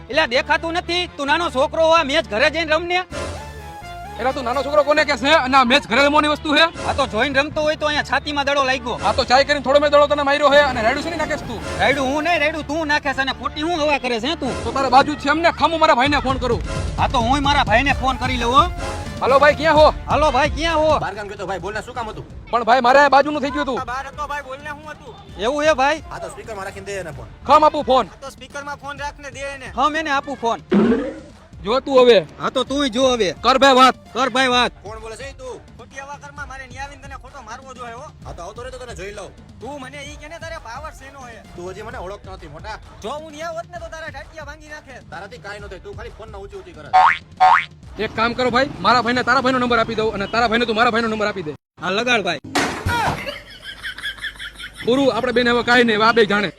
એટલે દેખાતું નથી તું નાનો છોકરો હોય મેચ ઘરે જઈને રમને. એટલે તું નાનો છોકરો કોને કે છે અને આ મેચ ઘરે રમવાની વસ્તુ છે? આ તો જોઈને રમતો હોય તો અહીંયા છાતીમાં દડો લાગ્યો. આ તો ચાય કરીને થોડો મેં દડો તને માર્યો છે અને રાયડું છે ને નાખેસ તું. રાયડું હું નહીં રાયડું તું નાખે છે અને ખોટી હું હવા કરે છે તું. તો તારા બાજુ જ છે એમને ખામું મારા ભાઈને ફોન કરું. આ તો હું મારા ભાઈને ફોન કરી લઉં હો. હાલો ભાઈ ક્યાં હો? હાલો ભાઈ ક્યાં હો? બાર ગામ ગયો તો ભાઈ બોલને શું કામ હતું? પણ ભાઈ મારે બાજુનું થઈ ગયું હતું. બહાર હતો ભાઈ બોલને હું હતું. એવું હે ભાઈ? આ તો સ્પીકર માં રાખીને દે એને ફોન. ખામ આપું ફોન. આ તો સ્પીકર માં ફોન રાખને દે એને. હા મેને આપું ફોન. જો તું હવે હા તો તુંય જો હવે. કર ભાઈ વાત. કર ભાઈ વાત. કોણ બોલે છે તું? ખોટી હવા કરમાં મારે ન્યાવીને તને ખોટો મારવો જોઈએ હો. આ તો આવતો રહે તો તને જોઈ લઉં. તું મને ઈ કેને તારે પાવર શેનો હે? તું હજી મને ઓળખતો નથી મોટા. જો હું ન્યા હોત ને તો તારા ઢાટિયા ભાંગી નાખે. તારાથી કાંઈ ન થાય, તું ખાલી ફોન ના ઊંચી ઊંચી કરે. એક કામ કરો ભાઈ, મારા ભાઈને તારા ભાઈનો નંબર આપી દઉં અને તારા ભાઈને તું મારા ભાઈનો નંબર આપી દે. હા લગાડ ભાઈ. પૂરું આપણે બેન હવે કાંઈ નહીં, આ બે જાણે.